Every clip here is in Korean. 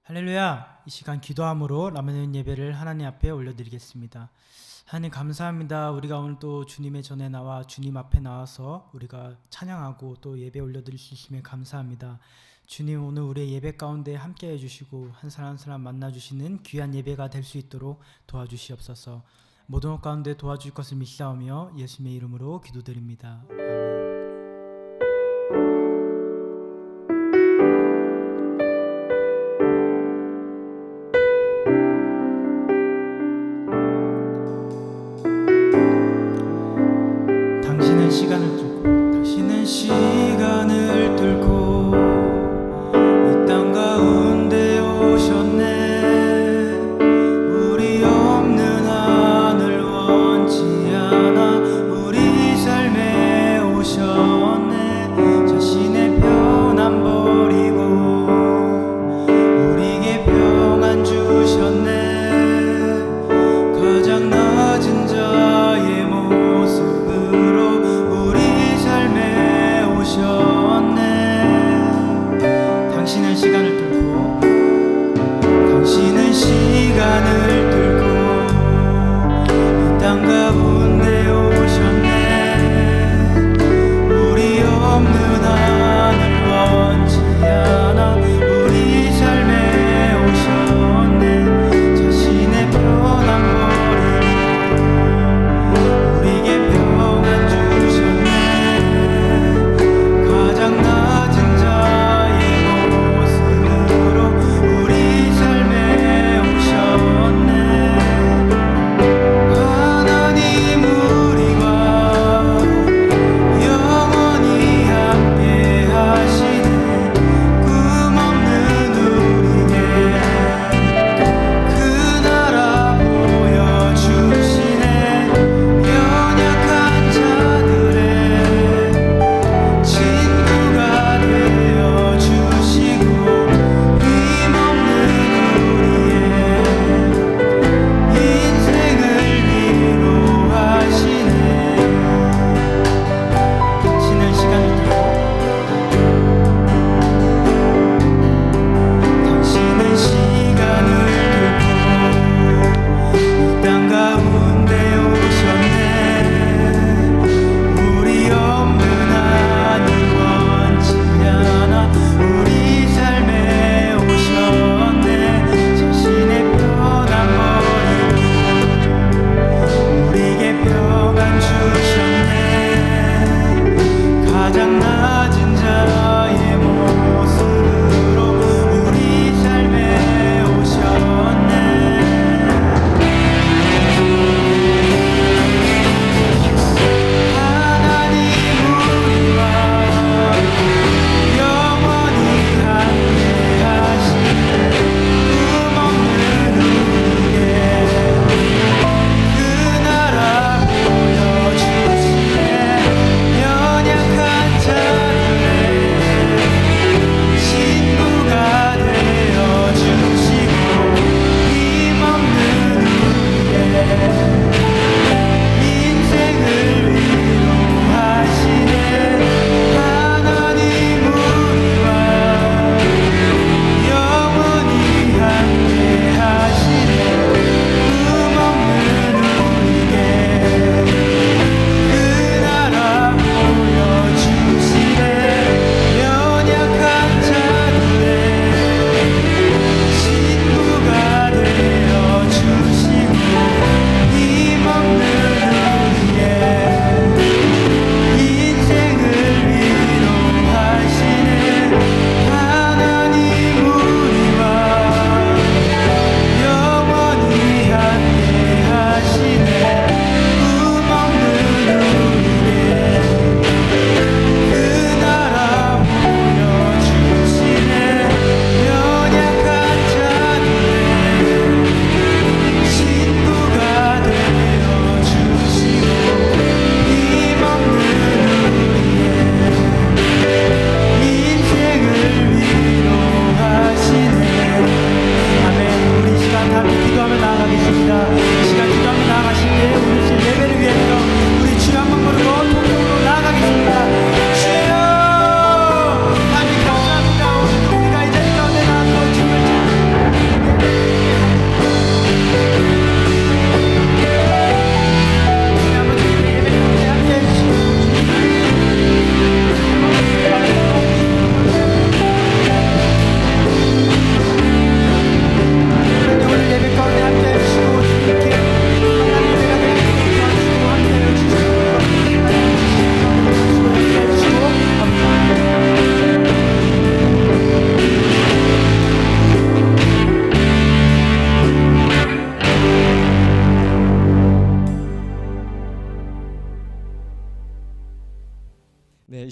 할렐루야! 이 시간 기도함으로 라면 예배를 하나님 앞에 올려드리겠습니다. 하나님 감사합니다. 우리가 오늘 또 주님의 전에 나와 주님 앞에 나와서 우리가 찬양하고 또 예배 올려드릴 수 있음에 감사합니다. 주님, 오늘 우리의 예배 가운데 함께 해주시고 한 사람 한 사람 만나주시는 귀한 예배가 될 수 있도록 도와주시옵소서. 모든 것 가운데 도와줄 것을 믿사오며 예수님의 이름으로 기도드립니다. 아멘. 당신은 시간을 뚫고 이 땅 가운데 오셨네. 우리 없는 하늘 원치 않아 우리 삶에 오셔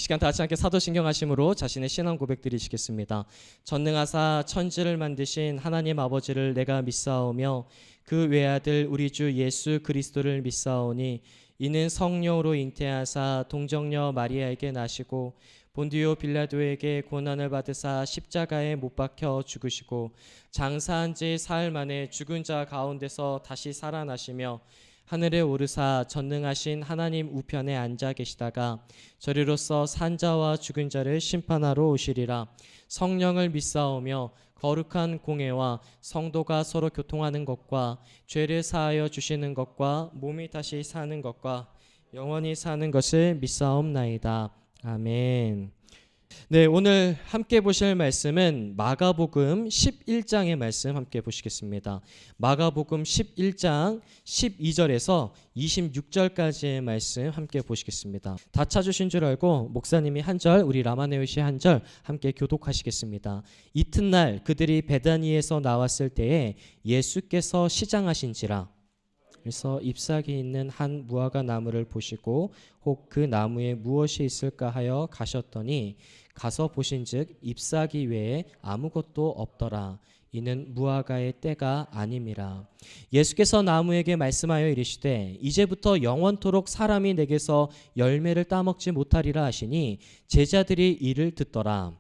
시간 다 같이 함께 사도신경 하심으로 자신의 신앙 고백 드리시겠습니다. 전능하사 천지를 만드신 하나님 아버지를 내가 믿사오며 그 외아들 우리 주 예수 그리스도를 믿사오니 이는 성령으로 잉태하사 동정녀 마리아에게 나시고 본디오 빌라도에게 고난을 받으사 십자가에 못 박혀 죽으시고 장사한 지 사흘 만에 죽은 자 가운데서 다시 살아나시며 하늘에 오르사 전능하신 하나님 우편에 앉아 계시다가 저리로서 산자와 죽은 자를 심판하러 오시리라. 성령을 믿사오며 거룩한 공회와 성도가 서로 교통하는 것과 죄를 사하여 주시는 것과 몸이 다시 사는 것과 영원히 사는 것을 믿사옵나이다. 아멘. 네, 오늘 함께 보실 말씀은 마가복음 11장의 말씀 함께 보시겠습니다. 마가복음 11장 12절에서 26절까지의 말씀 함께 보시겠습니다. 다 찾으신 줄 알고 목사님이 한 절, 우리 라마네오시 한 절 함께 교독하시겠습니다. 이튿날 그들이 베다니에서 나왔을 때에 예수께서 시장하신지라. 그래서 잎사귀 있는 한 무화과 나무를 보시고 혹 그 나무에 무엇이 있을까 하여 가셨더니 가서 보신즉 잎사귀 외에 아무것도 없더라. 이는 무화과의 때가 아님이라. 예수께서 나무에게 말씀하여 이르시되 이제부터 영원토록 사람이 내게서 열매를 따먹지 못하리라 하시니 제자들이 이를 듣더라.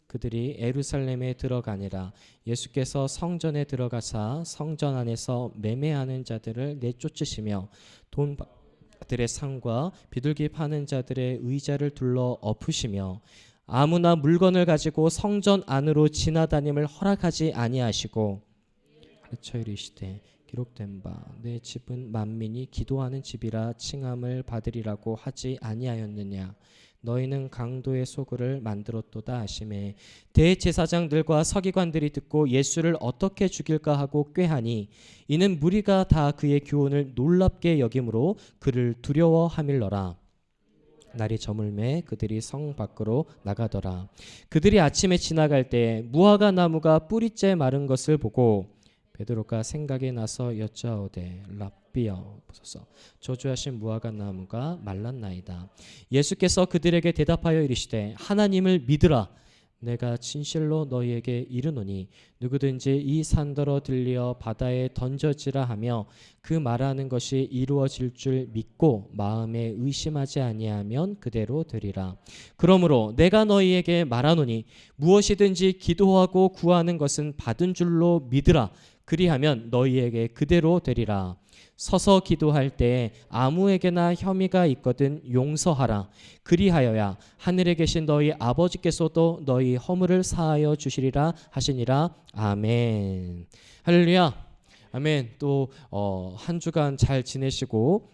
그들이 예루살렘에 들어가니라. 예수께서 성전에 들어가사 성전 안에서 매매하는 자들을 내쫓으시며 돈들의 상과 비둘기 파는 자들의 의자를 둘러 엎으시며 아무나 물건을 가지고 성전 안으로 지나다님을 허락하지 아니하시고 그쳐 이르시되 기록된 바 내 집은 만민이 기도하는 집이라 칭함을 받으리라고 하지 아니하였느냐. 너희는 강도의 소굴을 만들었도다 하시매 대제사장들과 서기관들이 듣고 예수를 어떻게 죽일까 하고 꾀하니 이는 무리가 다 그의 교훈을 놀랍게 여김으로 그를 두려워함일러라. 날이 저물매 그들이 성 밖으로 나가더라. 그들이 아침에 지나갈 때 무화과 나무가 뿌리째 마른 것을 보고 베드로가 생각이 나서 여짜오되 랍비여 보소서 저주하신 무화과 나무가 말랐나이다. 예수께서 그들에게 대답하여 이르시되 하나님을 믿으라. 내가 진실로 너희에게 이르노니 누구든지 이 산더러 들리어 바다에 던져지라 하며 그 말하는 것이 이루어질 줄 믿고 마음에 의심하지 아니하면 그대로 되리라. 그러므로 내가 너희에게 말하노니 무엇이든지 기도하고 구하는 것은 받은 줄로 믿으라. 그리하면 너희에게 그대로 되리라. 서서 기도할 때 아무에게나 혐의가 있거든 용서하라. 그리하여야 하늘에 계신 너희 아버지께서도 너희 허물을 사하여 주시리라 하시니라. 아멘. 할렐루야. 아멘. 또 한 주간 잘 지내시고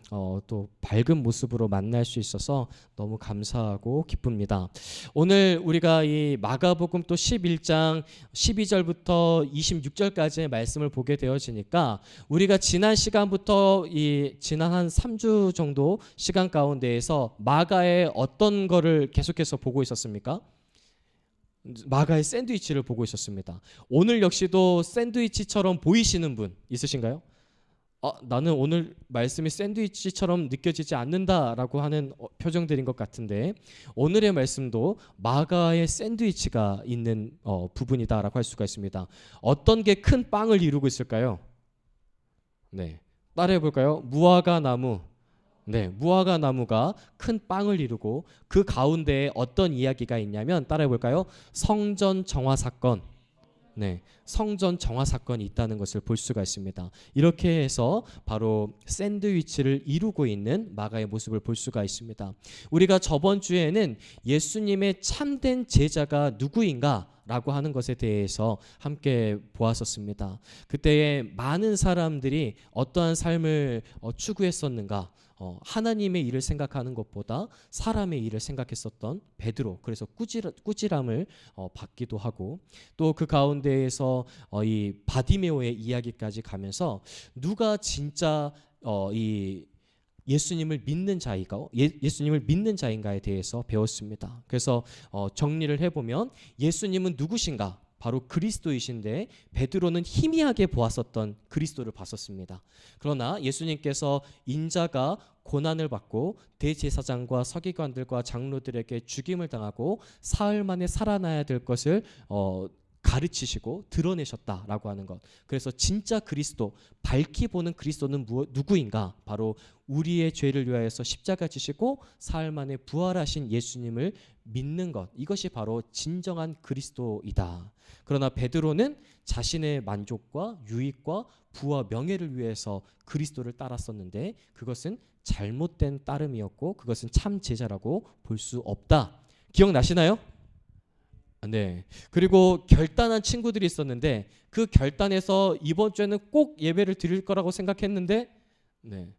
또 밝은 모습으로 만날 수 있어서 너무 감사하고 기쁩니다. 오늘 우리가 이 마가복음 또 11장 12절부터 26절까지의 말씀을 보게 되어지니까 우리가 지난 시간부터 지난 한 3주 정도 시간 가운데에서 마가의 어떤 거를 계속해서 보고 있었습니까? 마가의 샌드위치를 보고 있었습니다. 오늘 역시도 샌드위치처럼 보이시는 분 있으신가요? 나는 오늘 말씀이 샌드위치처럼 느껴지지 않는다라고 하는 표정들인 것 같은데 오늘의 말씀도 마가의 샌드위치가 있는 부분이다라고 할 수가 있습니다. 어떤 게 큰 빵을 이루고 있을까요? 네, 따라해 볼까요? 무화과 나무. 네, 무화과 나무가 큰 빵을 이루고 그 가운데에 어떤 이야기가 있냐면 따라해 볼까요? 성전 정화 사건. 네, 성전 정화 사건이 있다는 것을 볼 수가 있습니다. 이렇게 해서 바로 샌드위치를 이루고 있는 마가의 모습을 볼 수가 있습니다. 우리가 저번 주에는 예수님의 참된 제자가 누구인가? 라고 하는 것에 대해서 함께 보았었습니다. 그때에 많은 사람들이 어떠한 삶을 추구했었는가? 하나님의 일을 생각하는 것보다 사람의 일을 생각했었던 베드로, 그래서 꾸지람을 받기도 하고 또 그 가운데에서 이 바디메오의 이야기까지 가면서 누가 진짜 이 예수님을 믿는 자인가, 예수님을 믿는 자인가에 대해서 배웠습니다. 그래서 정리를 해보면 예수님은 누구신가? 바로 그리스도이신데 베드로는 희미하게 보았었던 그리스도를 봤었습니다. 그러나 예수님께서 인자가 고난을 받고 대제사장과 서기관들과 장로들에게 죽임을 당하고 사흘 만에 살아나야 될 것을 가르치시고 드러내셨다라고 하는 것. 그래서 진짜 그리스도, 밝히 보는 그리스도는 누구인가? 바로 우리의 죄를 위하여서 십자가 지시고 사흘 만에 부활하신 예수님을 믿는 것. 이것이 바로 진정한 그리스도이다. 그러나 베드로는 자신의 만족과 유익과 부와 명예를 위해서 그리스도를 따랐었는데 그것은 잘못된 따름이었고 그것은 참 제자라고 볼 수 없다. 기억나시나요? 네. 그리고 결단한 친구들이 있었는데 그 결단에서 이번 주에는 꼭 예배를 드릴 거라고 생각했는데 네.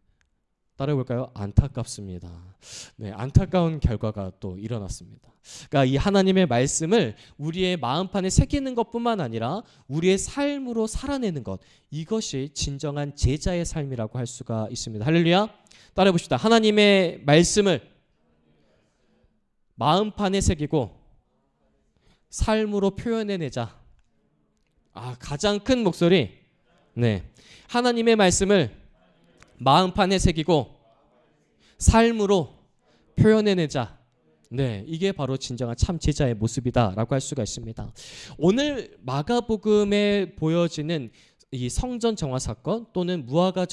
따라해볼까요? 안타깝습니다. 네, 안타까운 결과가 또 일어났습니다. 그러니까 이 하나님의 말씀을 우리의 마음판에 새기는 것뿐만 아니라 우리의 삶으로 살아내는 것, 이것이 진정한 제자의 삶이라고 할 수가 있습니다. 할렐루야. 따라해봅시다. 하나님의 말씀을 마음판에 새기고 삶으로 표현해내자. 가장 큰 목소리. 네, 하나님의 말씀을 마음판에 새기고 삶으로 표현해내자. 네, 이게 바로 진정한 참 제자의 모습이다라고 할 수가 있습니다. 오늘 마가복음에 보여지는 이 성전 정화 사건 또는 무화과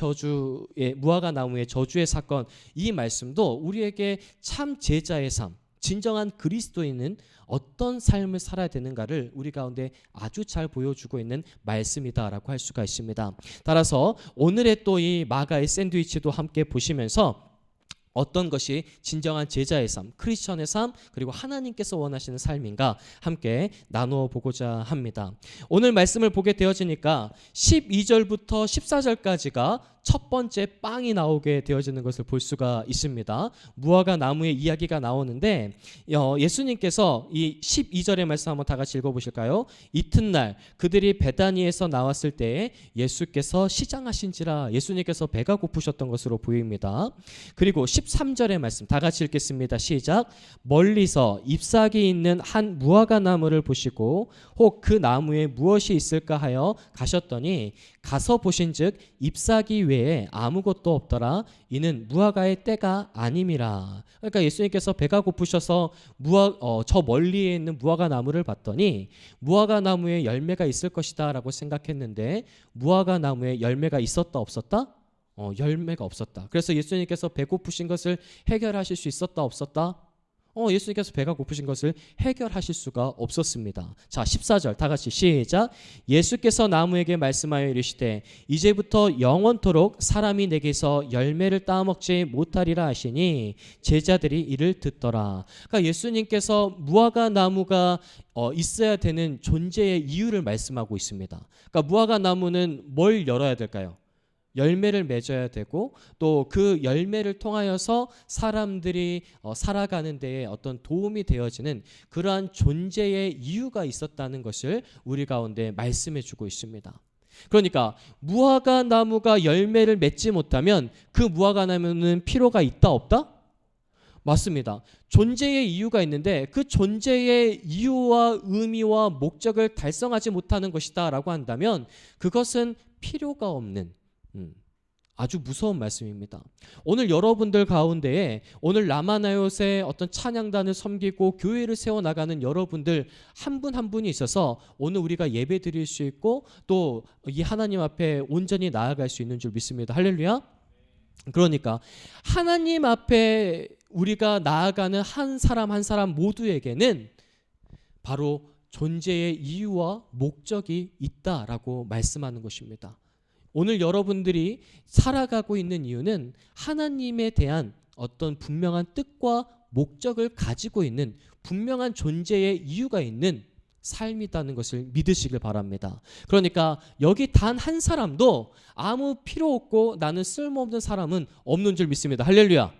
나무의 저주의 사건, 이 말씀도 우리에게 참 제자의 삶, 진정한 그리스도인은 어떤 삶을 살아야 되는가를 우리 가운데 아주 잘 보여주고 있는 말씀이다라고 할 수가 있습니다. 따라서 오늘의 또 이 마가의 샌드위치도 함께 보시면서 어떤 것이 진정한 제자의 삶, 크리스천의 삶, 그리고 하나님께서 원하시는 삶인가 함께 나누어 보고자 합니다. 오늘 말씀을 보게 되어지니까 12절부터 14절까지가 첫 번째 빵이 나오게 되어지는 것을 볼 수가 있습니다. 무화과 나무의 이야기가 나오는데 예수님께서 이 12절의 말씀 한번 다 같이 읽어보실까요? 이튿날 그들이 베다니에서 나왔을 때에 예수께서 시장하신지라. 예수님께서 배가 고프셨던 것으로 보입니다. 그리고 13절의 말씀 다 같이 읽겠습니다. 시작. 멀리서 잎사귀 있는 한 무화과 나무를 보시고 혹 그 나무에 무엇이 있을까 하여 가셨더니 가서 보신즉 잎사귀 외에 아무것도 없더라. 이는 무화과의 때가 아님이라. 그러니까 예수님께서 배가 고프셔서 저 멀리에 있는 무화과 나무를 봤더니 무화과 나무에 열매가 있을 것이다 라고 생각했는데 무화과 나무에 열매가 있었다 없었다? 열매가 없었다. 그래서 예수님께서 배고프신 것을 해결하실 수 있었다 없었다? 예수님께서 배가 고프신 것을 해결하실 수가 없었습니다. 자, 14절 다 같이 시작. 예수께서 나무에게 말씀하여 이르시되 이제부터 영원토록 사람이 내게서 열매를 따먹지 못하리라 하시니 제자들이 이를 듣더라. 그러니까 예수님께서 무화과 나무가 있어야 되는 존재의 이유를 말씀하고 있습니다. 그러니까 무화과 나무는 뭘 열어야 될까요? 열매를 맺어야 되고 또 그 열매를 통하여서 사람들이 살아가는 데에 어떤 도움이 되어지는 그러한 존재의 이유가 있었다는 것을 우리 가운데 말씀해 주고 있습니다. 그러니까 무화과 나무가 열매를 맺지 못하면 그 무화과 나무는 필요가 있다 없다? 맞습니다. 존재의 이유가 있는데 그 존재의 이유와 의미와 목적을 달성하지 못하는 것이다 라고 한다면 그것은 필요가 없는 아주 무서운 말씀입니다. 오늘 여러분들 가운데에 오늘 라마나요새 어떤 찬양단을 섬기고 교회를 세워나가는 여러분들 한 분 한 분이 있어서 오늘 우리가 예배 드릴 수 있고 또 이 하나님 앞에 온전히 나아갈 수 있는 줄 믿습니다. 할렐루야. 그러니까 하나님 앞에 우리가 나아가는 한 사람 한 사람 모두에게는 바로 존재의 이유와 목적이 있다라고 말씀하는 것입니다. 오늘 여러분들이 살아가고 있는 이유는 하나님에 대한 어떤 분명한 뜻과 목적을 가지고 있는 분명한 존재의 이유가 있는 삶이라는 것을 믿으시길 바랍니다. 그러니까 여기 단 한 사람도 아무 필요 없고 나는 쓸모없는 사람은 없는 줄 믿습니다. 할렐루야.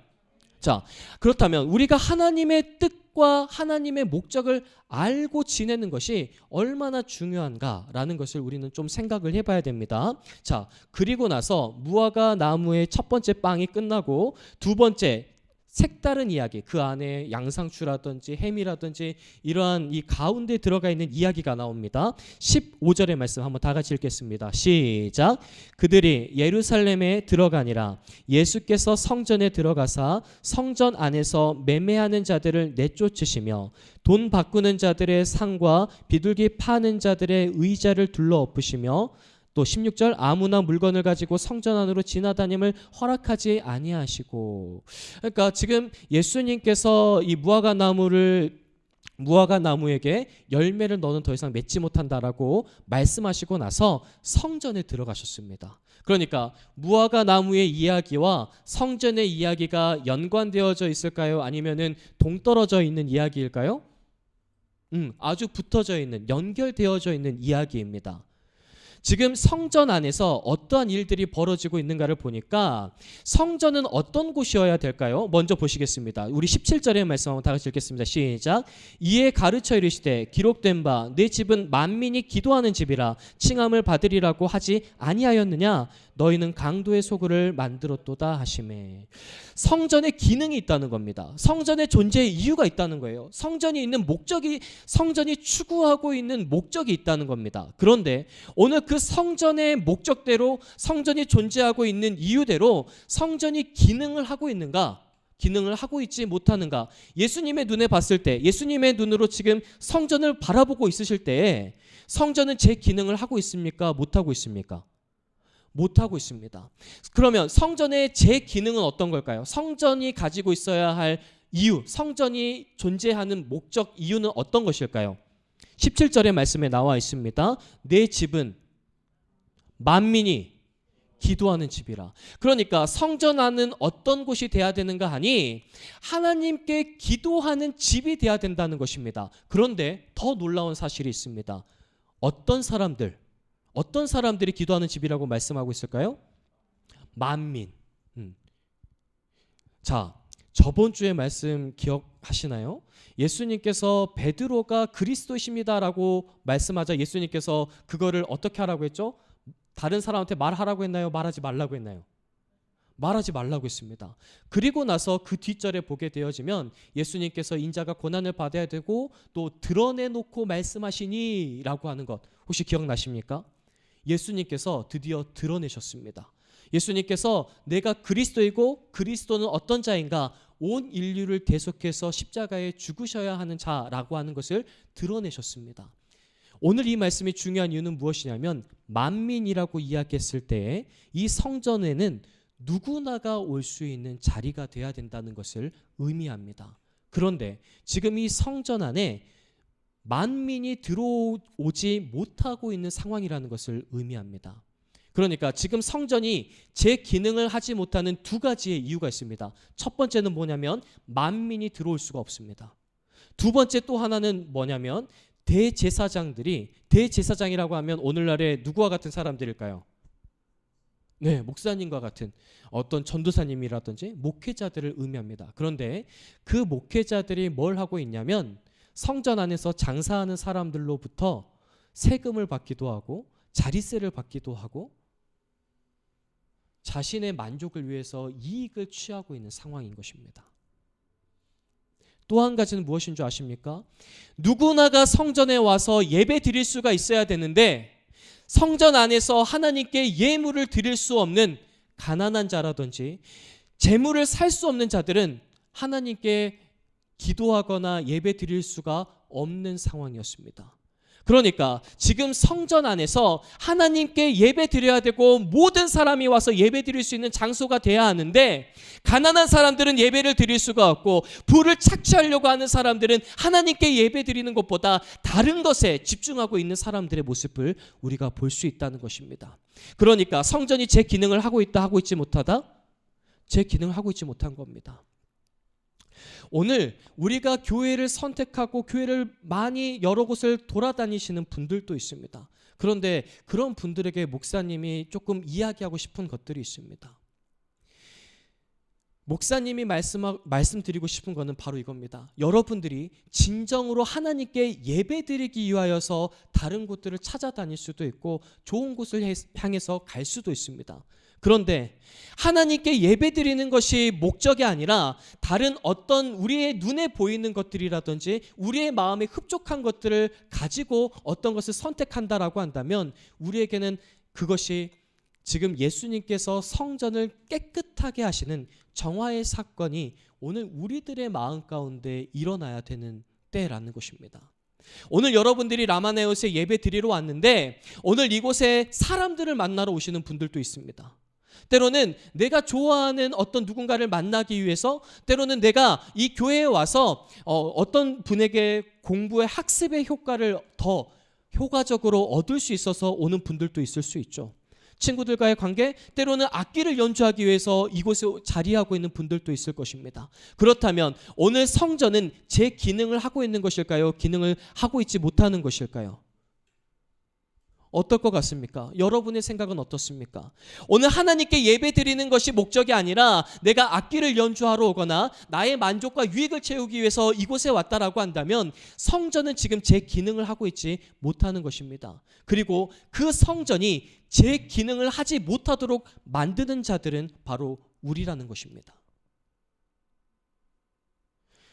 자, 그렇다면 우리가 하나님의 뜻과 하나님의 목적을 알고 지내는 것이 얼마나 중요한가라는 것을 우리는 좀 생각을 해봐야 됩니다. 자, 그리고 나서 무화과 나무의 첫 번째 빵이 끝나고 두 번째 색다른 이야기, 그 안에 양상추라든지 햄이라든지 이러한 이 가운데 들어가 있는 이야기가 나옵니다. 15절의 말씀 한번 다 같이 읽겠습니다. 시작. 그들이 예루살렘에 들어가니라. 예수께서 성전에 들어가사 성전 안에서 매매하는 자들을 내쫓으시며 돈 바꾸는 자들의 상과 비둘기 파는 자들의 의자를 둘러 엎으시며 또 16절 아무나 물건을 가지고 성전 안으로 지나다님을 허락하지 아니하시고. 그러니까 지금 예수님께서 이 무화과 나무에게 열매를 너는 더 이상 맺지 못한다라고 말씀하시고 나서 성전에 들어가셨습니다. 그러니까 무화과 나무의 이야기와 성전의 이야기가 연관되어져 있을까요? 아니면은 동떨어져 있는 이야기일까요? 아주 붙어져 있는, 연결되어져 있는 이야기입니다. 지금 성전 안에서 어떠한 일들이 벌어지고 있는가를 보니까 성전은 어떤 곳이어야 될까요? 먼저 보시겠습니다. 우리 17절의 말씀 한번 다 같이 읽겠습니다. 시작. 이에 가르쳐 이르시되 기록된 바 내 집은 만민이 기도하는 집이라 칭함을 받으리라고 하지 아니하였느냐? 너희는 강도의 소굴을 만들었도다 하시매. 성전에 기능이 있다는 겁니다. 성전의 존재의 이유가 있다는 거예요. 성전이 있는 목적이, 성전이 추구하고 있는 목적이 있다는 겁니다. 그런데 오늘 그 성전의 목적대로, 성전이 존재하고 있는 이유대로 성전이 기능을 하고 있는가? 기능을 하고 있지 못하는가? 예수님의 눈에 봤을 때, 예수님의 눈으로 지금 성전을 바라보고 있으실 때에 성전은 제 기능을 하고 있습니까? 못하고 있습니까? 못하고 있습니다. 그러면 성전의 제 기능은 어떤 걸까요? 성전이 가지고 있어야 할 이유, 성전이 존재하는 목적, 이유는 어떤 것일까요? 17절의 말씀에 나와 있습니다. 내 집은 만민이 기도하는 집이라. 그러니까 성전 안은 어떤 곳이 돼야 되는가 하니 하나님께 기도하는 집이 돼야 된다는 것입니다. 그런데 더 놀라운 사실이 있습니다. 어떤 사람들이 기도하는 집이라고 말씀하고 있을까요? 만민. 자, 저번 주에 말씀 기억하시나요? 예수님께서 베드로가 그리스도이십니다라고 말씀하자 예수님께서 그거를 어떻게 하라고 했죠? 다른 사람한테 말하라고 했나요? 말하지 말라고 했나요? 말하지 말라고 했습니다. 그리고 나서 그 뒷절에 보게 되어지면 예수님께서 인자가 고난을 받아야 되고 또 드러내놓고 말씀하시니 라고 하는 것 혹시 기억나십니까? 예수님께서 드디어 드러내셨습니다. 예수님께서 내가 그리스도이고 그리스도는 어떤 자인가, 온 인류를 대속해서 십자가에 죽으셔야 하는 자라고 하는 것을 드러내셨습니다. 오늘 이 말씀이 중요한 이유는 무엇이냐면 만민이라고 이야기했을 때 이 성전에는 누구나가 올 수 있는 자리가 돼야 된다는 것을 의미합니다. 그런데 지금 이 성전 안에 만민이 들어오지 못하고 있는 상황이라는 것을 의미합니다. 그러니까 지금 성전이 제 기능을 하지 못하는 두 가지의 이유가 있습니다. 첫 번째는 뭐냐면 만민이 들어올 수가 없습니다. 두 번째 또 하나는 뭐냐면 대제사장이라고 하면 오늘날의 누구와 같은 사람들일까요? 네, 목사님과 같은 어떤 전도사님이라든지 목회자들을 의미합니다. 그런데 그 목회자들이 뭘 하고 있냐면 성전 안에서 장사하는 사람들로부터 세금을 받기도 하고 자리세를 받기도 하고 자신의 만족을 위해서 이익을 취하고 있는 상황인 것입니다. 또 한 가지는 무엇인 줄 아십니까? 누구나가 성전에 와서 예배 드릴 수가 있어야 되는데 성전 안에서 하나님께 예물을 드릴 수 없는 가난한 자라든지 재물을 살 수 없는 자들은 하나님께 기도하거나 예배 드릴 수가 없는 상황이었습니다. 그러니까 지금 성전 안에서 하나님께 예배 드려야 되고 모든 사람이 와서 예배 드릴 수 있는 장소가 돼야 하는데 가난한 사람들은 예배를 드릴 수가 없고 부를 착취하려고 하는 사람들은 하나님께 예배 드리는 것보다 다른 것에 집중하고 있는 사람들의 모습을 우리가 볼 수 있다는 것입니다. 그러니까 성전이 제 기능을 하고 있다, 하고 있지 못하다? 제 기능을 하고 있지 못한 겁니다. 오늘 우리가 교회를 선택하고 교회를 많이 여러 곳을 돌아다니시는 분들도 있습니다. 그런데 그런 분들에게 목사님이 조금 이야기하고 싶은 것들이 있습니다. 목사님이 말씀드리고 싶은 것은 바로 이겁니다. 여러분들이 진정으로 하나님께 예배드리기 위하여서 다른 곳들을 찾아다닐 수도 있고 좋은 곳을 향해서 갈 수도 있습니다. 그런데 하나님께 예배드리는 것이 목적이 아니라 다른 어떤 우리의 눈에 보이는 것들이라든지 우리의 마음에 흡족한 것들을 가지고 어떤 것을 선택한다라고 한다면 우리에게는 그것이 지금 예수님께서 성전을 깨끗하게 하시는 정화의 사건이 오늘 우리들의 마음 가운데 일어나야 되는 때라는 것입니다. 오늘 여러분들이 라마네옷에 예배 드리러 왔는데 오늘 이곳에 사람들을 만나러 오시는 분들도 있습니다. 때로는 내가 좋아하는 어떤 누군가를 만나기 위해서, 때로는 내가 이 교회에 와서 어떤 분에게 공부의 학습의 효과를 더 효과적으로 얻을 수 있어서 오는 분들도 있을 수 있죠. 친구들과의 관계, 때로는 악기를 연주하기 위해서 이곳에 자리하고 있는 분들도 있을 것입니다. 그렇다면 오늘 성전은 제 기능을 하고 있는 것일까요? 기능을 하고 있지 못하는 것일까요? 어떨 것 같습니까? 여러분의 생각은 어떻습니까? 오늘 하나님께 예배 드리는 것이 목적이 아니라 내가 악기를 연주하러 오거나 나의 만족과 유익을 채우기 위해서 이곳에 왔다라고 한다면 성전은 지금 제 기능을 하고 있지 못하는 것입니다. 그리고 그 성전이 제 기능을 하지 못하도록 만드는 자들은 바로 우리라는 것입니다.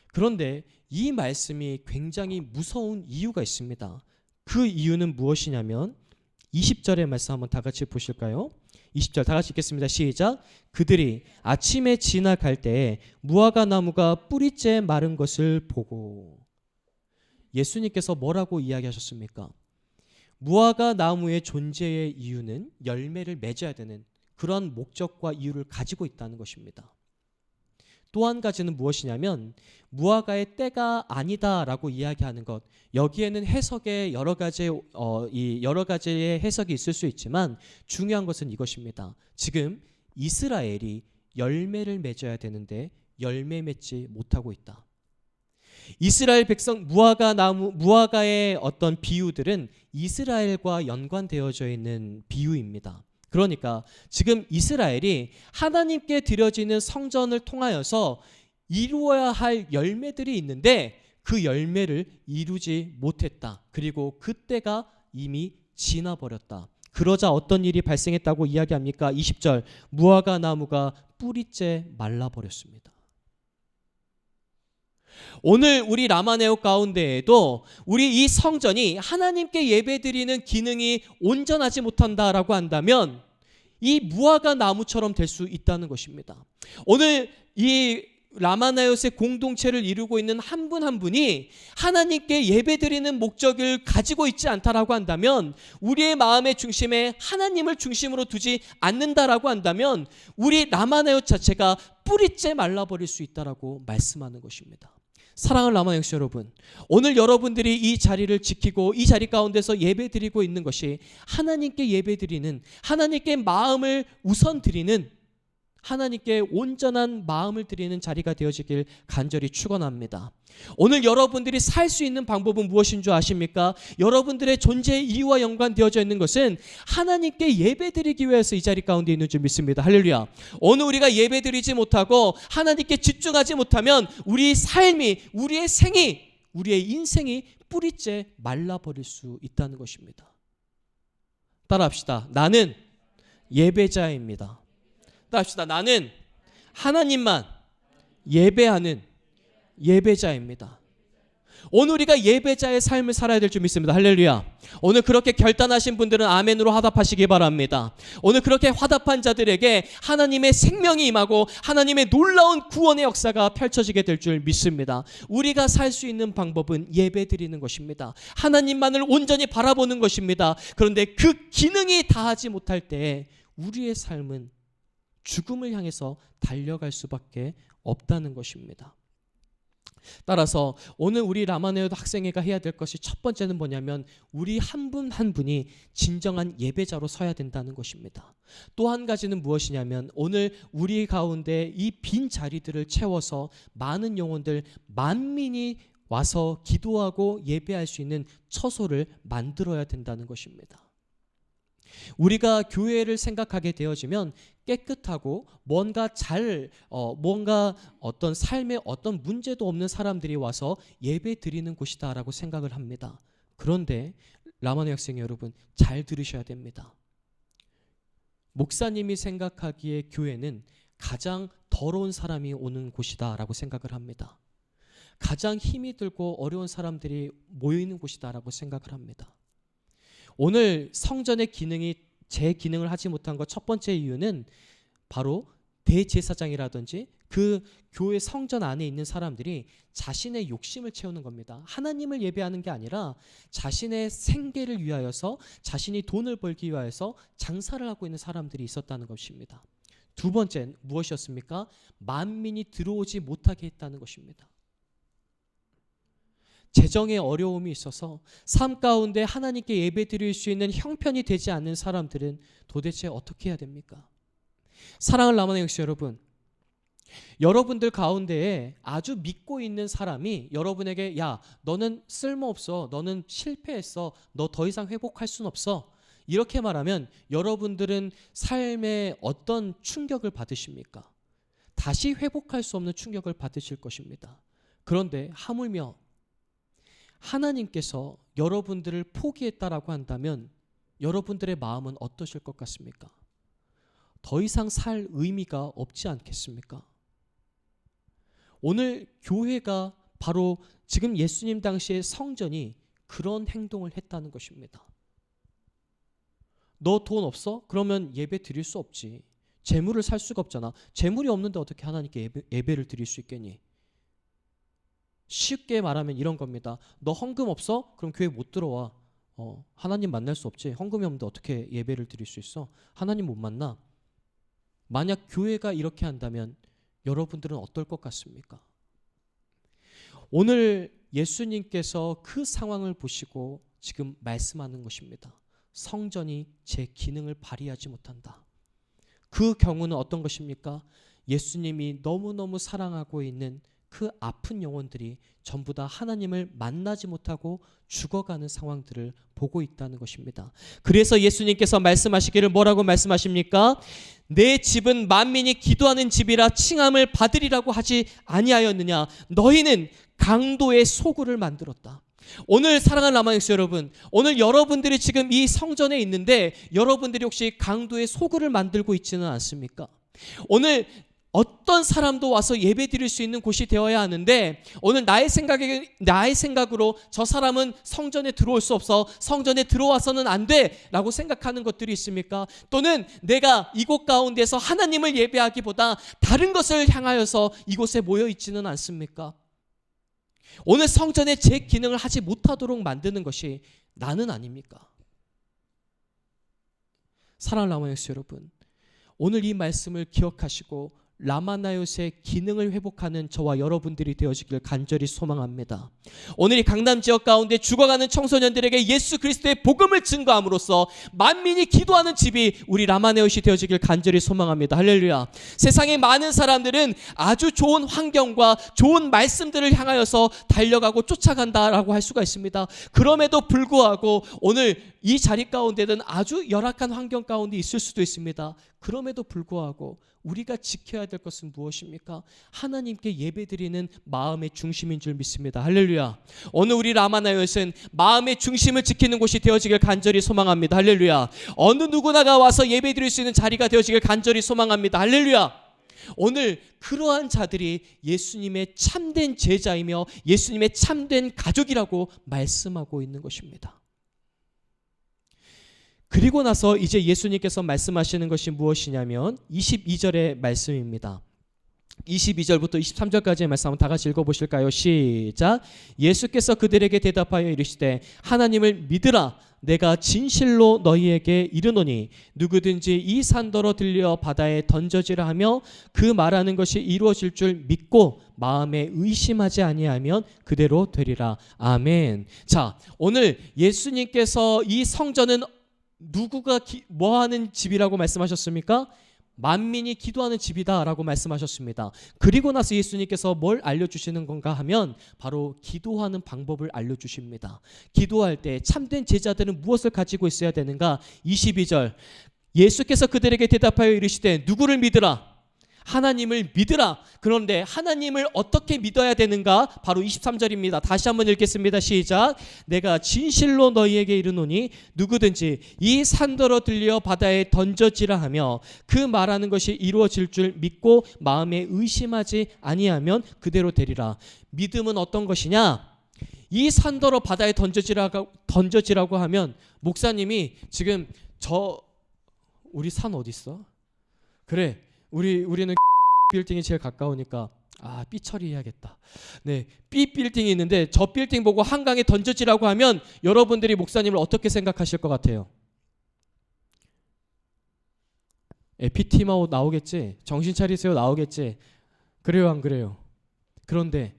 그런데 이 말씀이 굉장히 무서운 이유가 있습니다. 그 이유는 무엇이냐면 20절의 말씀 한번 다 같이 보실까요? 20절 다 같이 읽겠습니다. 시작. 그들이 아침에 지나갈 때에 무화과 나무가 뿌리째 마른 것을 보고. 예수님께서 뭐라고 이야기하셨습니까? 무화과 나무의 존재의 이유는 열매를 맺어야 되는 그런 목적과 이유를 가지고 있다는 것입니다. 또 한 가지는 무엇이냐면 무화과의 때가 아니다라고 이야기하는 것. 여기에는 해석에 여러 가지의 해석이 있을 수 있지만 중요한 것은 이것입니다. 지금 이스라엘이 열매를 맺어야 되는데 열매 맺지 못하고 있다. 이스라엘 백성 무화과의 어떤 비유들은 이스라엘과 연관되어져 있는 비유입니다. 그러니까 지금 이스라엘이 하나님께 드려지는 성전을 통하여서 이루어야 할 열매들이 있는데 그 열매를 이루지 못했다. 그리고 그때가 이미 지나버렸다. 그러자 어떤 일이 발생했다고 이야기합니까? 20절 무화과 나무가 뿌리째 말라버렸습니다. 오늘 우리 라마네오 가운데에도 우리 이 성전이 하나님께 예배드리는 기능이 온전하지 못한다라고 한다면 이 무화과 나무처럼 될 수 있다는 것입니다. 오늘 이 라마나요스의 공동체를 이루고 있는 한 분 한 분이 하나님께 예배드리는 목적을 가지고 있지 않다라고 한다면, 우리의 마음의 중심에 하나님을 중심으로 두지 않는다라고 한다면 우리 라마나요 자체가 뿌리째 말라버릴 수 있다라고 말씀하는 것입니다. 사랑하는 라마역시 여러분, 오늘 여러분들이 이 자리를 지키고 이 자리 가운데서 예배드리고 있는 것이 하나님께 예배드리는, 하나님께 마음을 우선 드리는, 하나님께 온전한 마음을 드리는 자리가 되어지길 간절히 축원합니다. 오늘 여러분들이 살 수 있는 방법은 무엇인 줄 아십니까? 여러분들의 존재의 이유와 연관되어져 있는 것은 하나님께 예배드리기 위해서 이 자리 가운데 있는 줄 믿습니다. 할렐루야. 오늘 우리가 예배드리지 못하고 하나님께 집중하지 못하면 우리 삶이, 우리의 생이, 우리의 인생이 뿌리째 말라버릴 수 있다는 것입니다. 따라합시다. 나는 예배자입니다. 따라합시다. 나는 하나님만 예배하는 예배자입니다. 오늘 우리가 예배자의 삶을 살아야 될 줄 믿습니다. 할렐루야. 오늘 그렇게 결단하신 분들은 아멘으로 화답하시기 바랍니다. 오늘 그렇게 화답한 자들에게 하나님의 생명이 임하고 하나님의 놀라운 구원의 역사가 펼쳐지게 될 줄 믿습니다. 우리가 살 수 있는 방법은 예배 드리는 것입니다. 하나님만을 온전히 바라보는 것입니다. 그런데 그 기능이 다하지 못할 때 우리의 삶은 죽음을 향해서 달려갈 수밖에 없다는 것입니다. 따라서 오늘 우리 라마네오 학생회가 해야 될 것이 첫 번째는 뭐냐면 우리 한 분 한 분이 진정한 예배자로 서야 된다는 것입니다. 또 한 가지는 무엇이냐면 오늘 우리 가운데 이 빈 자리들을 채워서 많은 영혼들, 만민이 와서 기도하고 예배할 수 있는 처소를 만들어야 된다는 것입니다. 우리가 교회를 생각하게 되어지면 깨끗하고 뭔가 어떤 삶에 어떤 문제도 없는 사람들이 와서 예배 드리는 곳이다라고 생각을 합니다. 그런데 라마네 학생 여러분, 잘 들으셔야 됩니다. 목사님이 생각하기에 교회는 가장 더러운 사람이 오는 곳이다라고 생각을 합니다. 가장 힘이 들고 어려운 사람들이 모이는 곳이다라고 생각을 합니다. 오늘 성전의 기능이 제 기능을 하지 못한 것 첫 번째 이유는 바로 대제사장이라든지 그 교회 성전 안에 있는 사람들이 자신의 욕심을 채우는 겁니다. 하나님을 예배하는 게 아니라 자신의 생계를 위하여서, 자신이 돈을 벌기 위하여서 장사를 하고 있는 사람들이 있었다는 것입니다. 두 번째는 무엇이었습니까? 만민이 들어오지 못하게 했다는 것입니다. 재정에 어려움이 있어서 삶 가운데 하나님께 예배드릴 수 있는 형편이 되지 않는 사람들은 도대체 어떻게 해야 됩니까? 사랑을 남은 역시 여러분, 여러분들 가운데에 아주 믿고 있는 사람이 여러분에게 야, 너는 쓸모없어, 너는 실패했어, 너 더 이상 회복할 순 없어, 이렇게 말하면 여러분들은 삶에 어떤 충격을 받으십니까? 다시 회복할 수 없는 충격을 받으실 것입니다. 그런데 하물며 하나님께서 여러분들을 포기했다라고 한다면 여러분들의 마음은 어떠실 것 같습니까? 더 이상 살 의미가 없지 않겠습니까? 오늘 교회가 바로 지금 예수님 당시의 성전이 그런 행동을 했다는 것입니다. 너 돈 없어? 그러면 예배 드릴 수 없지. 재물을 살 수가 없잖아. 재물이 없는데 어떻게 하나님께 예배를 드릴 수 있겠니? 쉽게 말하면 이런 겁니다. 너 헌금 없어? 그럼 교회 못 들어와. 하나님 만날 수 없지. 헌금이 없는데 어떻게 예배를 드릴 수 있어? 하나님 못 만나. 만약 교회가 이렇게 한다면 여러분들은 어떨 것 같습니까? 오늘 예수님께서 그 상황을 보시고 지금 말씀하는 것입니다. 성전이 제 기능을 발휘하지 못한다. 그 경우는 어떤 것입니까? 예수님이 너무너무 사랑하고 있는 그 아픈 영혼들이 전부 다 하나님을 만나지 못하고 죽어가는 상황들을 보고 있다는 것입니다. 그래서 예수님께서 말씀하시기를 뭐라고 말씀하십니까? 내 집은 만민이 기도하는 집이라 칭함을 받으리라고 하지 아니하였느냐? 너희는 강도의 소굴을 만들었다. 오늘 사랑하는 라마닉스 여러분, 오늘 여러분들이 지금 이 성전에 있는데 여러분들이 혹시 강도의 소굴을 만들고 있지는 않습니까? 오늘 어떤 사람도 와서 예배 드릴 수 있는 곳이 되어야 하는데 오늘 나의 생각으로 저 사람은 성전에 들어올 수 없어, 성전에 들어와서는 안 돼 라고 생각하는 것들이 있습니까? 또는 내가 이곳 가운데서 하나님을 예배하기보다 다른 것을 향하여서 이곳에 모여 있지는 않습니까? 오늘 성전에 제 기능을 하지 못하도록 만드는 것이 나는 아닙니까? 사랑하는 라마닉스 여러분, 오늘 이 말씀을 기억하시고 라마나요스의 기능을 회복하는 저와 여러분들이 되어지길 간절히 소망합니다. 오늘 이 강남 지역 가운데 죽어가는 청소년들에게 예수 그리스도의 복음을 증거함으로써 만민이 기도하는 집이 우리 라마나요스이 되어지길 간절히 소망합니다. 할렐루야. 세상의 많은 사람들은 아주 좋은 환경과 좋은 말씀들을 향하여서 달려가고 쫓아간다라고 할 수가 있습니다. 그럼에도 불구하고 오늘 이 자리 가운데는 아주 열악한 환경 가운데 있을 수도 있습니다. 그럼에도 불구하고 우리가 지켜야 될 것은 무엇입니까? 하나님께 예배드리는 마음의 중심인 줄 믿습니다. 할렐루야. 오늘 우리 라마나요스는 마음의 중심을 지키는 곳이 되어지길 간절히 소망합니다. 할렐루야. 어느 누구나가 와서 예배드릴 수 있는 자리가 되어지길 간절히 소망합니다. 할렐루야. 오늘 그러한 자들이 예수님의 참된 제자이며 예수님의 참된 가족이라고 말씀하고 있는 것입니다. 그리고 나서 이제 예수님께서 말씀하시는 것이 무엇이냐면 22절의 말씀입니다. 22절부터 23절까지의 말씀 한번 다 같이 읽어보실까요? 시작. 예수께서 그들에게 대답하여 이르시되 하나님을 믿으라. 내가 진실로 너희에게 이르노니 누구든지 이 산더러 들려 바다에 던져지라 하며 그 말하는 것이 이루어질 줄 믿고 마음에 의심하지 아니하면 그대로 되리라. 아멘. 자, 오늘 예수님께서 이 성전은 누구가 뭐하는 집이라고 말씀하셨습니까? 만민이 기도하는 집이다라고 말씀하셨습니다. 그리고 나서 예수님께서 뭘 알려주시는 건가 하면 바로 기도하는 방법을 알려주십니다. 기도할 때 참된 제자들은 무엇을 가지고 있어야 되는가? 22절 예수께서 그들에게 대답하여 이르시되 누구를 믿으라? 하나님을 믿으라. 그런데 하나님을 어떻게 믿어야 되는가? 바로 23절입니다. 다시 한번 읽겠습니다. 시작. 내가 진실로 너희에게 이르노니 누구든지 이 산더러 들려 바다에 던져지라 하며 그 말하는 것이 이루어질 줄 믿고 마음에 의심하지 아니하면 그대로 되리라. 믿음은 어떤 것이냐? 이 산더러 바다에 던져지라고 하면 목사님이 지금 우리 산 어디 있어? 그래, 우리는 빌딩이 제일 가까우니까 B 처리해야겠다. 네, B 빌딩이 있는데 저 빌딩 보고 한강에 던져지라고 하면 여러분들이 목사님을 어떻게 생각하실 것 같아요? 피티마오 나오겠지? 정신 차리세요 나오겠지? 그래요 안 그래요? 그런데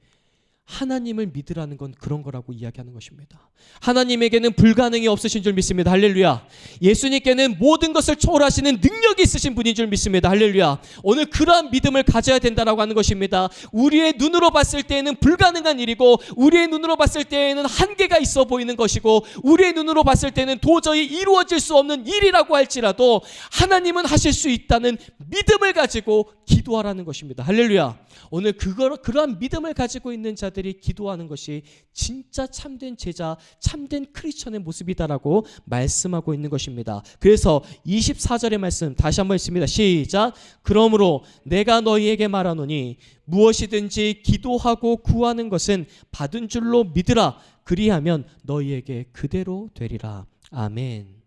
하나님을 믿으라는 건 그런 거라고 이야기하는 것입니다. 하나님에게는 불가능이 없으신 줄 믿습니다. 할렐루야. 예수님께는 모든 것을 초월하시는 능력이 있으신 분인 줄 믿습니다. 할렐루야. 오늘 그러한 믿음을 가져야 된다라고 하는 것입니다. 우리의 눈으로 봤을 때에는 불가능한 일이고 우리의 눈으로 봤을 때에는 한계가 있어 보이는 것이고 우리의 눈으로 봤을 때는 도저히 이루어질 수 없는 일이라고 할지라도 하나님은 하실 수 있다는 믿음을 가지고 기도하라는 것입니다. 할렐루야. 오늘 그러한 믿음을 가지고 있는 자들이 기도하는 것이 진짜 참된 제자, 참된 크리스천의 모습이다라고 말씀하고 있는 것입니다. 그래서 24절의 말씀 다시 한번 읽습니다. 시작. 그러므로 내가 너희에게 말하노니 무엇이든지 기도하고 구하는 것은 받은 줄로 믿으라. 그리하면 너희에게 그대로 되리라. 아멘.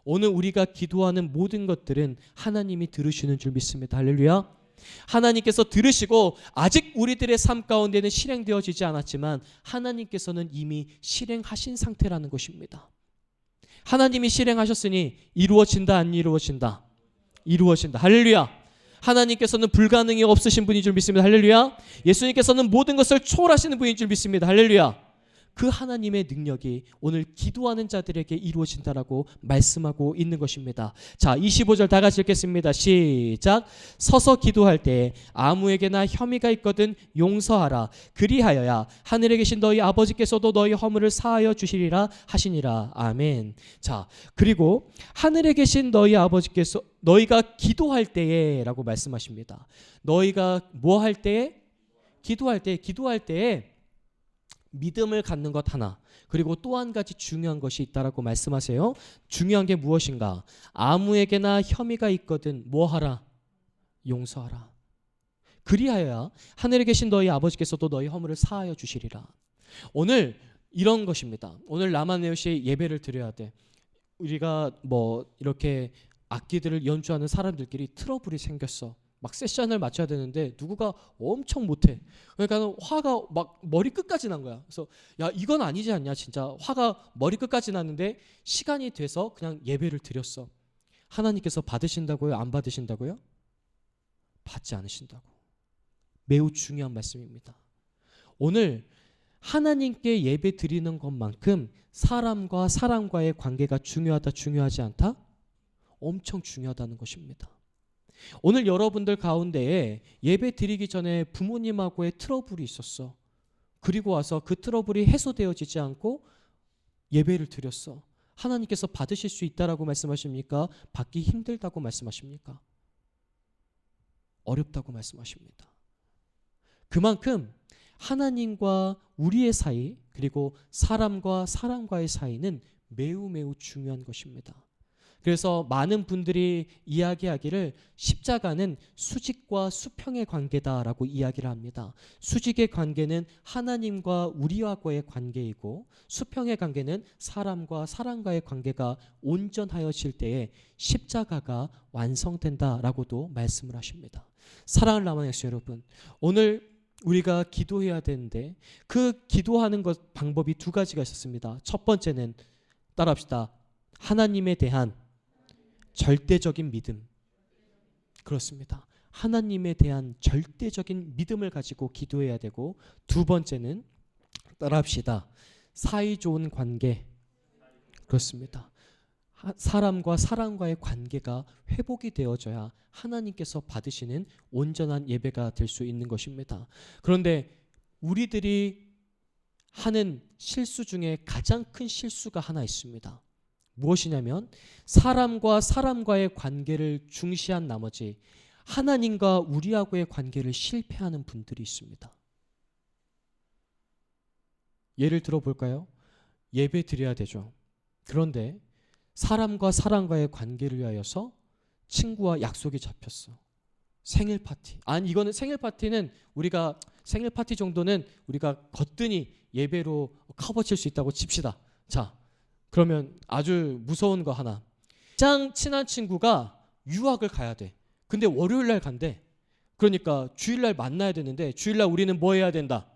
오늘 우리가 기도하는 모든 것들은 하나님이 들으시는 줄 믿습니다. 할렐루야. 하나님께서 들으시고 아직 우리들의 삶 가운데는 실행되어지지 않았지만 하나님께서는 이미 실행하신 상태라는 것입니다. 하나님이 실행하셨으니 이루어진다 안 이루어진다? 이루어진다. 할렐루야. 하나님께서는 불가능이 없으신 분인 줄 믿습니다. 할렐루야. 예수님께서는 모든 것을 초월하시는 분인 줄 믿습니다. 할렐루야. 그 하나님의 능력이 오늘 기도하는 자들에게 이루어진다라고 말씀하고 있는 것입니다. 자, 25절 다 같이 읽겠습니다. 시작. 서서 기도할 때 아무에게나 혐의가 있거든 용서하라. 그리하여야 하늘에 계신 너희 아버지께서도 너희 허물을 사하여 주시리라 하시니라. 아멘. 자, 그리고 하늘에 계신 너희 아버지께서 너희가 기도할 때에 라고 말씀하십니다. 너희가 뭐 할 때에? 기도할 때에 믿음을 갖는 것 하나, 그리고 또 한 가지 중요한 것이 있다라고 말씀하세요. 중요한 게 무엇인가? 아무에게나 혐의가 있거든 뭐 하라? 용서하라. 그리하여야 하늘에 계신 너희 아버지께서도 너희 허물을 사하여 주시리라. 오늘 이런 것입니다. 오늘 라마네오시 예배를 드려야 돼. 우리가 뭐 이렇게 악기들을 연주하는 사람들끼리 트러블이 생겼어. 막 세션을 맞춰야 되는데 누구가 엄청 못해. 그러니까 화가 막 머리 끝까지 난 거야. 그래서 야 이건 아니지 않냐 진짜. 화가 머리 끝까지 났는데 시간이 돼서 그냥 예배를 드렸어. 하나님께서 받으신다고요? 안 받으신다고요? 받지 않으신다고. 매우 중요한 말씀입니다. 오늘 하나님께 예배 드리는 것만큼 사람과 사람과의 관계가 중요하다 중요하지 않다? 엄청 중요하다는 것입니다. 오늘 여러분들 가운데에 예배 드리기 전에 부모님하고의 트러블이 있었어. 그리고 와서 그 트러블이 해소되어지지 않고 예배를 드렸어. 하나님께서 받으실 수 있다라고 말씀하십니까? 받기 힘들다고 말씀하십니까? 어렵다고 말씀하십니다. 그만큼 하나님과 우리의 사이, 그리고 사람과 사람과의 사이는 매우 매우 중요한 것입니다. 그래서 많은 분들이 이야기하기를 십자가는 수직과 수평의 관계다라고 이야기를 합니다. 수직의 관계는 하나님과 우리와의 관계이고 수평의 관계는 사람과 사람과의 관계가 온전하여질 때에 십자가가 완성된다라고도 말씀을 하십니다. 사랑을 남은 엑스 여러분, 오늘 우리가 기도해야 되는데 그 기도하는 것 방법이 두 가지가 있었습니다. 첫 번째는 따라합시다. 하나님에 대한 절대적인 믿음. 그렇습니다. 하나님에 대한 절대적인 믿음을 가지고 기도해야 되고, 두 번째는 따라합시다. 사이 좋은 관계. 그렇습니다. 사람과 사람과의 관계가 회복이 되어져야 하나님께서 받으시는 온전한 예배가 될 수 있는 것입니다. 그런데 우리들이 하는 실수 중에 가장 큰 실수가 하나 있습니다. 무엇이냐면 사람과 사람과의 관계를 중시한 나머지 하나님과 우리하고의 관계를 실패하는 분들이 있습니다. 예를 들어 볼까요? 예배 드려야 되죠. 그런데 사람과 사람과의 관계를 위하여서 친구와 약속이 잡혔어. 생일 파티. 아니, 이거는 생일 파티는 우리가 생일 파티 정도는 우리가 거뜬히 예배로 커버칠 수 있다고 칩시다. 자, 그러면 아주 무서운 거 하나. 가장 친한 친구가 유학을 가야 돼. 근데 월요일 날 간대. 그러니까 주일 날 만나야 되는데 주일 날 우리는 뭐 해야 된다?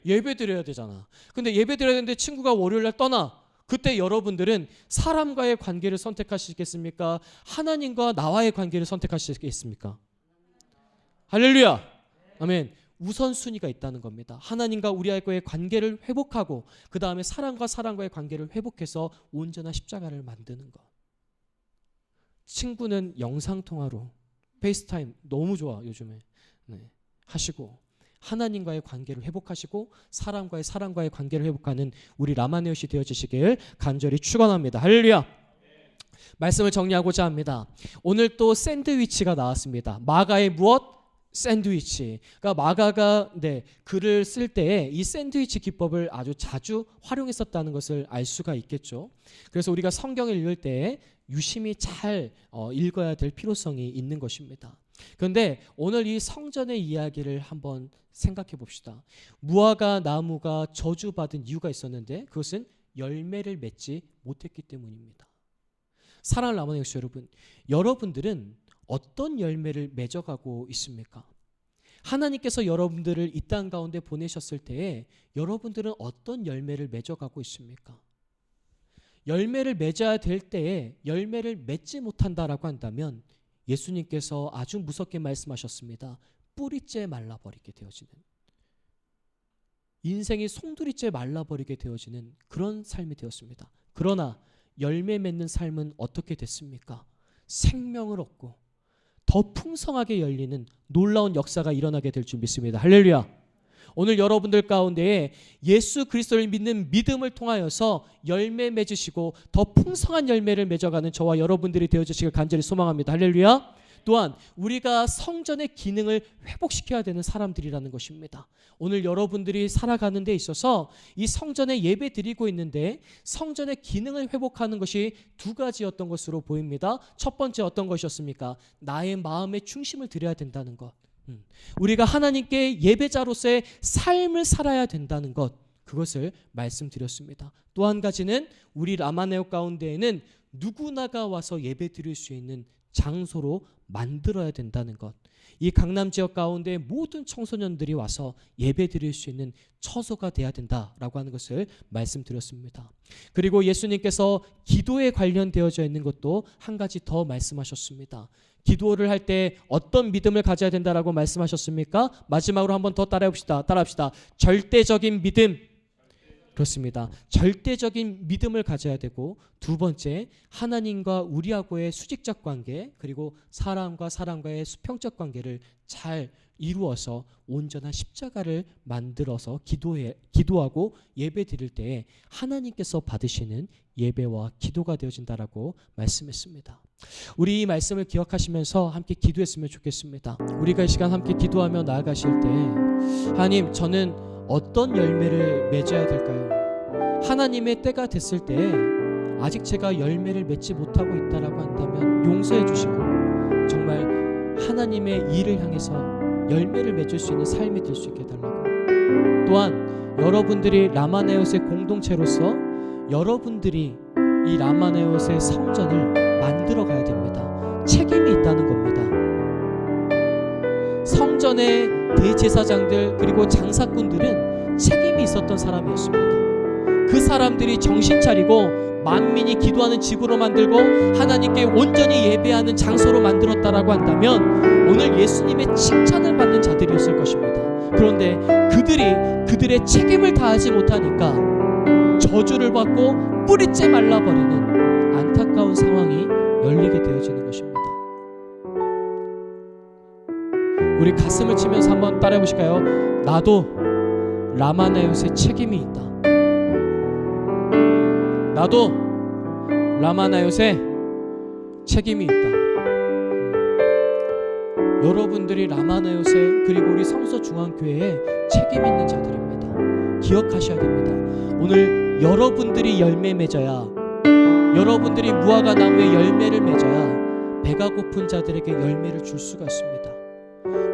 예배 드려야 되잖아. 근데 예배 드려야 되는데 친구가 월요일 날 떠나. 그때 여러분들은 사람과의 관계를 선택하시겠습니까? 하나님과 나와의 관계를 선택하시겠습니까? 할렐루야. 아멘. 우선순위가 있다는 겁니다. 하나님과 우리와의 관계를 회복하고 그 다음에 사람과 사람과의 관계를 회복해서 온전한 십자가를 만드는 것. 친구는 영상통화로 페이스타임 너무 좋아 요즘에 하시고 하나님과의 관계를 회복하시고 사람과의 관계를 회복하는 우리 라마네오시 되어주시길 간절히 축원합니다. 할렐루야. 말씀을 정리하고자 합니다. 오늘 또 샌드위치가 나왔습니다. 마가의 무엇? 샌드위치. 그러니까 마가가 글을 쓸 때에 이 샌드위치 기법을 아주 자주 활용했었다는 것을 알 수가 있겠죠. 그래서 우리가 성경을 읽을 때 유심히 잘 읽어야 될 필요성이 있는 것입니다. 그런데 오늘 이 성전의 이야기를 한번 생각해 봅시다. 무화과 나무가 저주받은 이유가 있었는데 그것은 열매를 맺지 못했기 때문입니다. 사랑하는 라마네오시 여러분, 여러분들은 어떤 열매를 맺어가고 있습니까? 하나님께서 여러분들을 이 땅 가운데 보내셨을 때에 여러분들은 어떤 열매를 맺어가고 있습니까? 열매를 맺어야 될 때에 열매를 맺지 못한다라고 한다면 예수님께서 아주 무섭게 말씀하셨습니다. 뿌리째 말라버리게 되어지는, 인생이 송두리째 말라버리게 되어지는 그런 삶이 되었습니다. 그러나 열매 맺는 삶은 어떻게 됐습니까? 생명을 얻고 더 풍성하게 열리는 놀라운 역사가 일어나게 될 줄 믿습니다. 할렐루야. 오늘 여러분들 가운데에 예수 그리스도를 믿는 믿음을 통하여서 열매 맺으시고 더 풍성한 열매를 맺어가는 저와 여러분들이 되어주시길 간절히 소망합니다. 할렐루야. 또한 우리가 성전의 기능을 회복시켜야 되는 사람들이라는 것입니다. 오늘 여러분들이 살아가는 데 있어서 이 성전에 예배 드리고 있는데 성전의 기능을 회복하는 것이 두 가지였던 것으로 보입니다. 첫 번째 어떤 것이었습니까? 나의 마음의 중심을 드려야 된다는 것. 우리가 하나님께 예배자로서의 삶을 살아야 된다는 것, 그것을 말씀드렸습니다. 또 한 가지는 우리 라마네오 가운데에는 누구나가 와서 예배 드릴 수 있는 장소로 만들어야 된다는 것. 이 강남 지역 가운데 모든 청소년들이 와서 예배 드릴 수 있는 처소가 돼야 된다라고 하는 것을 말씀드렸습니다. 그리고 예수님께서 기도에 관련되어져 있는 것도 한 가지 더 말씀하셨습니다. 기도를 할 때 어떤 믿음을 가져야 된다라고 말씀하셨습니까? 마지막으로 한번 더 따라합시다. 절대적인 믿음. 그렇습니다. 절대적인 믿음을 가져야 되고, 두 번째 하나님과 우리하고의 수직적 관계, 그리고 사람과 사람과의 수평적 관계를 잘 이루어서 온전한 십자가를 만들어서 기도하고 예배 드릴 때에 하나님께서 받으시는 예배와 기도가 되어진다라고 말씀했습니다. 우리 이 말씀을 기억하시면서 함께 기도했으면 좋겠습니다. 우리가 이 시간 함께 기도하며 나아가실 때, 하나님, 저는 어떤 열매를 맺어야 될까요? 하나님의 때가 됐을 때 아직 제가 열매를 맺지 못하고 있다라고 한다면 용서해 주시고 정말 하나님의 일을 향해서 열매를 맺을 수 있는 삶이 될 수 있게 해달라고. 또한 여러분들이 라마네오스의 공동체로서 여러분들이 이 라마네오스의 성전을 만들어 가야 됩니다. 책임이 있다는 겁니다. 성전의 대제사장들 그리고 장사꾼들은 책임이 있었던 사람이었습니다. 그 사람들이 정신 차리고 만민이 기도하는 집으로 만들고 하나님께 온전히 예배하는 장소로 만들었다라고 한다면 오늘 예수님의 칭찬을 받는 자들이었을 것입니다. 그런데 그들의 책임을 다하지 못하니까 저주를 받고 뿌리째 말라버리는 안타까운 상황이 열리게 되어지는 것입니다. 우리 가슴을 치면서 한번 따라해 보실까요? 나도 라마나요스의 책임이 있다. 나도 라마나요스의 책임이 있다. 여러분들이 라마나요새 그리고 우리 성서중앙교회에 책임 있는 자들입니다. 기억하셔야 됩니다. 오늘 여러분들이 열매 맺어야, 여러분들이 무화과 나무에 열매를 맺어야 배가 고픈 자들에게 열매를 줄 수가 있습니다.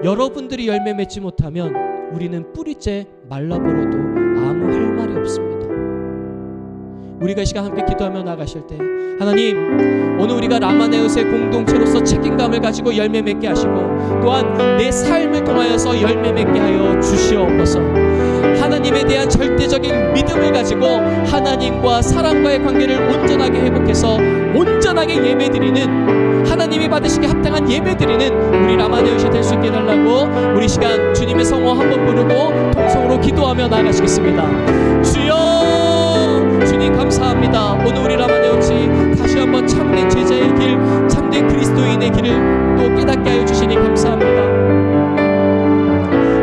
여러분들이 열매 맺지 못하면 우리는 뿌리째 말라버려도 아무 할 말이 없습니다. 우리가 이 시간 함께 기도하며 나가실 때, 하나님, 오늘 우리가 라마네우스의 공동체로서 책임감을 가지고 열매 맺게 하시고, 또한 내 삶을 통하여서 열매 맺게 하여 주시옵소서. 하나님에 대한 절대적인 믿음을 가지고 하나님과 사람과의 관계를 온전하게 회복해서 온전하게 예배드리는, 하나님이 받으시기에 합당한 예배드리는 우리 라마네우스 될 수 있게 해달라고 우리 시간 주님의 성호 한번 부르고 통성으로 기도하며 나아가시겠습니다. 주여, 주님 감사합니다. 오늘 우리 라마네우스 다시 한번 참된 제자의 길, 참된 그리스도인의 길을 또 깨닫게 하여 주시니 감사합니다.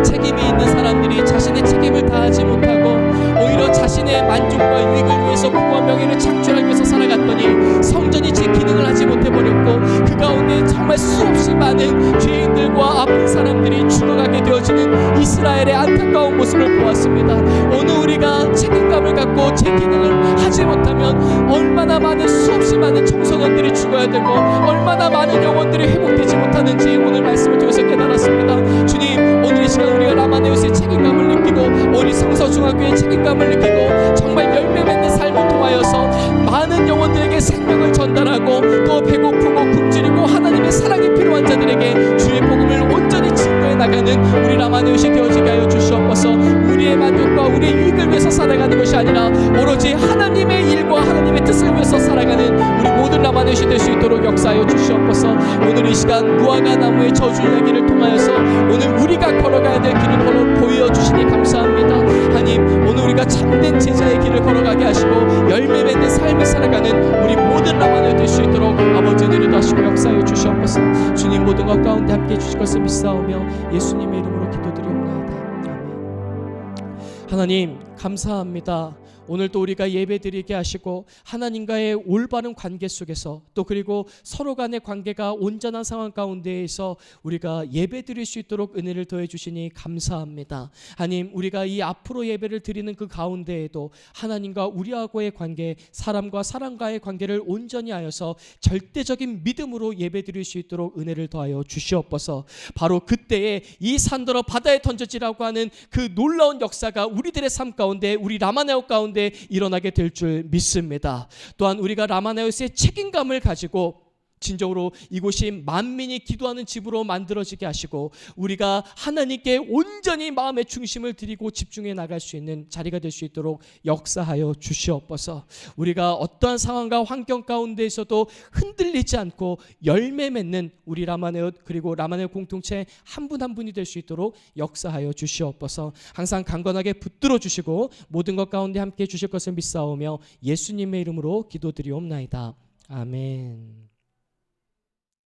책임이 있는 사람들이 자신의 책임을 다하지 못하고 오히려 자신의 만족과 유익을 위해서 부와 명예를 창출하기 위해서 살아갔더니 성전이 제 기능을 하지 못해버렸고, 그 가운데 정말 수없이 많은 죄인들과 아픈 사람들이 죽어가게 되어지는 이스라엘의 안타까운 모습을 보았습니다. 오늘 우리가 책임감을 갖고 제 기능을 하지 못하면 얼마나 많은 수없이 많은 청소년들이 죽어야 되고 얼마나 많은 영혼들이 회복되지 못하는지 오늘 말씀을 통해서 깨달았습니다. 주님, 오늘 이 시간 우리가 라마네우스의 책임감을 느끼고 우리 성서중학교의 책임감을 느끼고 정말 열매 맺는 삶을 통하여서 많은 영혼들에게 생명을 전달하고 또 배고프고 굶주리고 하나님의 사랑이 필요한 자들에게 주의 복음을 온전히 증거해 나가는 우리 라마네우스 되어지게 하여 주시옵소서. 우리의 만족과 우리의 유익을 위해서 살아가는 것이 아니라 오로지 하나님의 일과 하나님의 뜻을 위해서 살아가는 우리 모든 라마네우스 될 수 있도록 역사하여 주시옵소서. 오늘 이 시간 무화과 나무의 저주 이야기를 통하여서 오늘 우리가 걸어가야 될 길을 보여주시니 감사합니다. 하나님, 오늘 우리가 참된 제자의 길을 걸어가게 하시고 열매 맺는 삶을 살아가는 우리 모든 라마네우스 될 수 있도록 아버지 은혜를 더하시고 역사하여 주시옵소서. 주님, 모든 것 가운데 함께 해주실 것을 믿사오며 예수님의 이름으로 기도드리옵나이다. 아멘. 하나님 감사합니다. 오늘 또 우리가 예배드리게 하시고 하나님과의 올바른 관계 속에서 또 그리고 서로 간의 관계가 온전한 상황 가운데에서 우리가 예배드릴 수 있도록 은혜를 더해 주시니 감사합니다. 하나님, 우리가 이 앞으로 예배를 드리는 그 가운데에도 하나님과 우리하고의 관계, 사람과 사람과의 관계를 온전히 하여서 절대적인 믿음으로 예배드릴 수 있도록 은혜를 더하여 주시옵소서. 바로 그때에 이 산더러 바다에 던져지라고 하는 그 놀라운 역사가 우리들의 삶 가운데, 우리 라마네오 가운데 일어나게 될 줄 믿습니다. 또한 우리가 라마네오스의 책임감을 가지고 진정으로 이곳이 만민이 기도하는 집으로 만들어지게 하시고 우리가 하나님께 온전히 마음의 중심을 드리고 집중해 나갈 수 있는 자리가 될 수 있도록 역사하여 주시옵소서. 우리가 어떠한 상황과 환경 가운데에서도 흔들리지 않고 열매 맺는 우리 라마네오 그리고 라마네오 공동체 한 분 한 분이 될 수 있도록 역사하여 주시옵소서. 항상 강건하게 붙들어 주시고 모든 것 가운데 함께 해 주실 것을 믿사오며 예수님의 이름으로 기도드리옵나이다. 아멘.